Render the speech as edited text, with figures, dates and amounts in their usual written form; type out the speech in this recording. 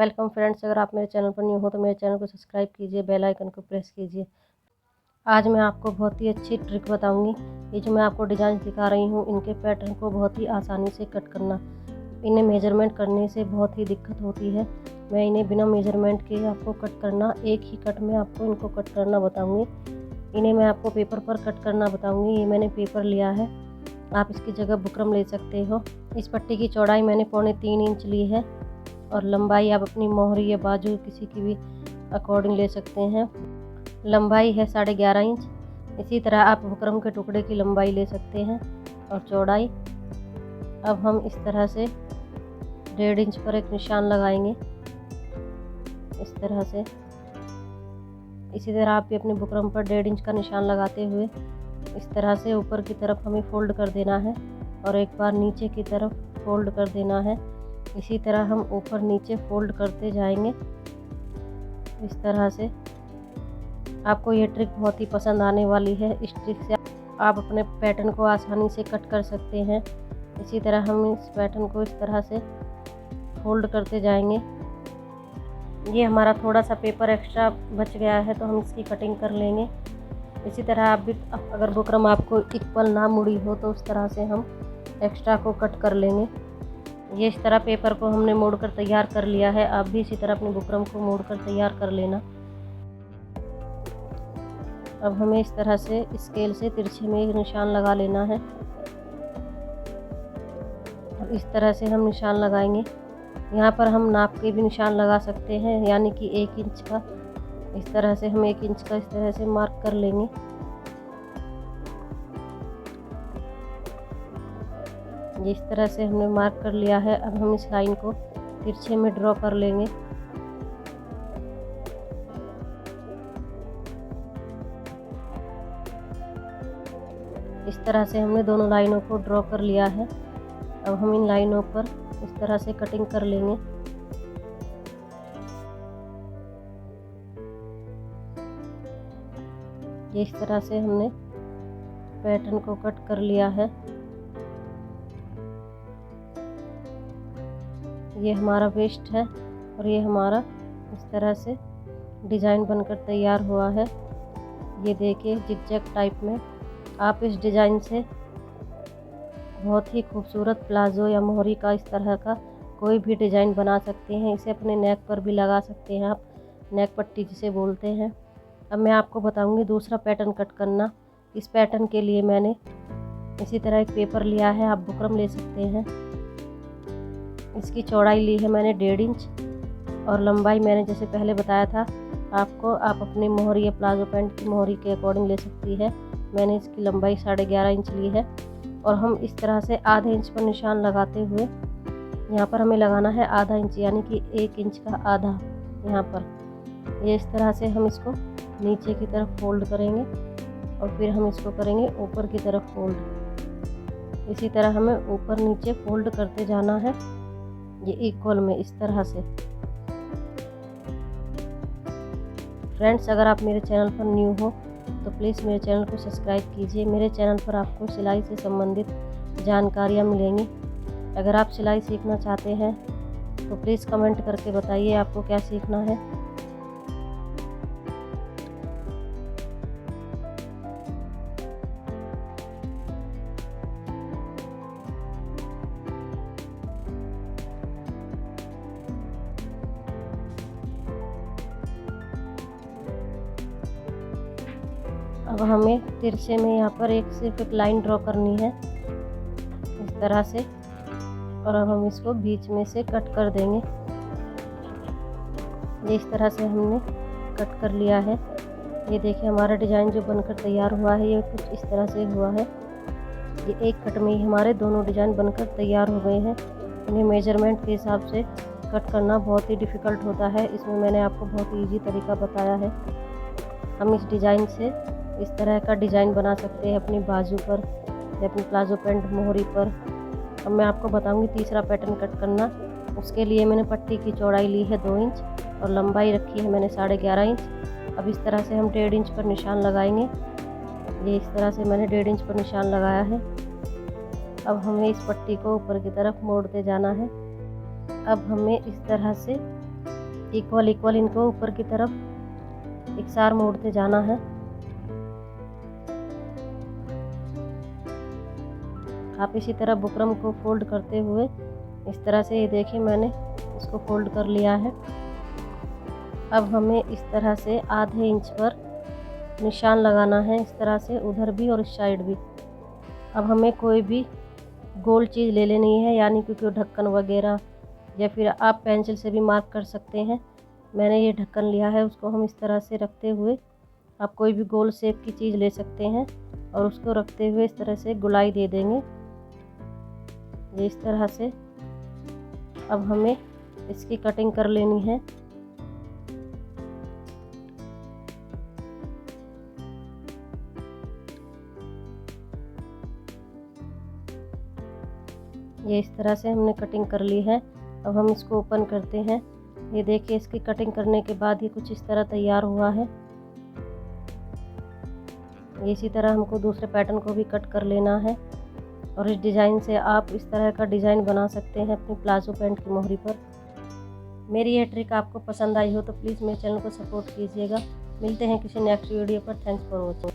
Welcome friends, अगर आप मेरे चैनल पर न्यू हो तो मेरे चैनल को सब्सक्राइब कीजिए, बेल आइकन को प्रेस कीजिए। आज मैं आपको बहुत ही अच्छी ट्रिक बताऊंगी। ये जो मैं आपको डिज़ाइन दिखा रही हूँ, इनके पैटर्न को बहुत ही आसानी से कट करना। इन्हें मेजरमेंट करने से बहुत ही दिक्कत होती है। मैं इन्हें बिना मेजरमेंट के आपको कट करना, एक ही कट में आपको इनको कट करना बताऊँगी। इन्हें मैं आपको पेपर पर कट करना बताऊँगी। ये मैंने पेपर लिया है, आप इसकी जगह बुकरम ले सकते हो। इस पट्टी की चौड़ाई मैंने 3.25 इंच ली है और लंबाई आप अपनी मोहरी या बाजू किसी की भी अकॉर्डिंग ले सकते हैं। लंबाई है 11.5 इंच। इसी तरह आप बुकरम के टुकड़े की लंबाई ले सकते हैं और चौड़ाई। अब हम इस तरह से 1.5 इंच पर एक निशान लगाएंगे, इस तरह से। इसी तरह आप भी अपने बुकरम पर 1.5 इंच का निशान लगाते हुए इस तरह से ऊपर की तरफ हमें फोल्ड कर देना है और एक बार नीचे की तरफ फोल्ड कर देना है। इसी तरह हम ऊपर नीचे फोल्ड करते जाएंगे इस तरह से। आपको ये ट्रिक बहुत ही पसंद आने वाली है। इस ट्रिक से आप अपने पैटर्न को आसानी से कट कर सकते हैं। इसी तरह हम इस पैटर्न को इस तरह से फोल्ड करते जाएंगे। ये हमारा थोड़ा सा पेपर एक्स्ट्रा बच गया है तो हम इसकी कटिंग कर लेंगे। इसी तरह आप भी, अगर बुकरम आपको इक्वल ना मुड़ी हो तो उस तरह से हम एक्स्ट्रा को कट कर लेंगे। ये इस तरह पेपर को हमने मोड़ कर तैयार कर लिया है। आप भी इसी तरह अपनी बुकरम को मोड़ कर तैयार कर लेना। अब हमें इस तरह से स्केल से तिरछे में एक निशान लगा लेना है और इस तरह से हम निशान लगाएंगे। यहाँ पर हम नाप के भी निशान लगा सकते हैं, यानी कि 1 इंच का। इस तरह से हम 1 इंच का इस तरह से मार्क कर लेंगे। इस तरह से हमने मार्क कर लिया है। अब हम इस लाइन को तिरछे में ड्रॉ कर लेंगे। इस तरह से हमने दोनों लाइनों को ड्रॉ कर लिया है। अब हम इन लाइनों पर इस तरह से कटिंग कर लेंगे। इस तरह से हमने पैटर्न को कट कर लिया है। ये हमारा वेस्ट है और ये हमारा इस तरह से डिज़ाइन बनकर तैयार हुआ है। ये देखिए, जिगजैग टाइप में। आप इस डिज़ाइन से बहुत ही खूबसूरत प्लाजो या मोहरी का इस तरह का कोई भी डिज़ाइन बना सकते हैं। इसे अपने नेक पर भी लगा सकते हैं, आप नेक पट्टी जिसे बोलते हैं। अब मैं आपको बताऊंगी दूसरा पैटर्न कट करना। इस पैटर्न के लिए मैंने इसी तरह एक पेपर लिया है, आप बुकरम ले सकते हैं। इसकी चौड़ाई ली है मैंने 1.5 इंच और लंबाई मैंने जैसे पहले बताया था आपको, आप अपनी मोहरी या प्लाजो पैंट की मोहरी के अकॉर्डिंग ले सकती है। मैंने इसकी लंबाई 11.5 इंच ली है और हम इस तरह से आधे इंच पर निशान लगाते हुए यहाँ पर हमें लगाना है आधा इंच, यानी कि 1 इंच का आधा यहाँ पर। ये इस तरह से हम इसको नीचे की तरफ फोल्ड करेंगे और फिर हम इसको करेंगे ऊपर की तरफ फोल्ड। इसी तरह हमें ऊपर नीचे फोल्ड करते जाना है, ये इक्वल में इस तरह से। फ्रेंड्स, अगर आप मेरे चैनल पर न्यू हो तो प्लीज़ मेरे चैनल को सब्सक्राइब कीजिए। मेरे चैनल पर आपको सिलाई से संबंधित जानकारियाँ मिलेंगी। अगर आप सिलाई सीखना चाहते हैं तो प्लीज़ कमेंट करके बताइए आपको क्या सीखना है। अब हमें तिरछे में यहाँ पर सिर्फ एक लाइन ड्रॉ करनी है इस तरह से और अब हम इसको बीच में से कट कर देंगे। ये इस तरह से हमने कट कर लिया है। ये देखिए, हमारा डिज़ाइन जो बनकर तैयार हुआ है ये कुछ इस तरह से हुआ है। ये एक कट में ही हमारे दोनों डिज़ाइन बनकर तैयार हो गए हैं। इन्हें मेजरमेंट के हिसाब से कट करना बहुत ही डिफ़िकल्ट होता है। इसमें मैंने आपको बहुत ही ईजी तरीका बताया है। हम इस डिज़ाइन से इस तरह का डिज़ाइन बना सकते हैं अपनी बाजू पर या अपनी प्लाजो पैंट मोहरी पर। अब मैं आपको बताऊंगी तीसरा पैटर्न कट करना। उसके लिए मैंने पट्टी की चौड़ाई ली है 2 इंच और लंबाई रखी है मैंने 11.5 इंच। अब इस तरह से हम 1.5 इंच पर निशान लगाएंगे। ये इस तरह से मैंने 1.5 इंच पर निशान लगाया है। अब हमें इस पट्टी को ऊपर की तरफ मोड़ते जाना है। अब हमें इस तरह से इक्वल इक्वल इनको ऊपर की तरफ इकसार मोड़ते जाना है। आप इसी तरह बुकरम को फोल्ड करते हुए इस तरह से, ये देखिए मैंने इसको फोल्ड कर लिया है। अब हमें इस तरह से आधे इंच पर निशान लगाना है, इस तरह से उधर भी और इस साइड भी। अब हमें कोई भी गोल चीज़ ले लेनी है, यानी कि कोई ढक्कन वगैरह, या फिर आप पेंसिल से भी मार्क कर सकते हैं। मैंने ये ढक्कन लिया है, उसको हम इस तरह से रखते हुए, आप कोई भी गोल शेप की चीज़ ले सकते हैं और उसको रखते हुए इस तरह से गुलाई दे देंगे, ये इस तरह से। अब हमें इसकी कटिंग कर लेनी है। ये इस तरह से हमने कटिंग कर ली है। अब हम इसको ओपन करते हैं। ये देखिए इसकी कटिंग करने के बाद ये कुछ इस तरह तैयार हुआ है। इसी तरह हमको दूसरे पैटर्न को भी कट कर लेना है और इस डिज़ाइन से आप इस तरह का डिज़ाइन बना सकते हैं अपनी प्लाजो पैंट की मोहरी पर। मेरी ये ट्रिक आपको पसंद आई हो तो प्लीज़ मेरे चैनल को सपोर्ट कीजिएगा। मिलते हैं किसी नेक्स्ट वीडियो पर। Thanks for watching.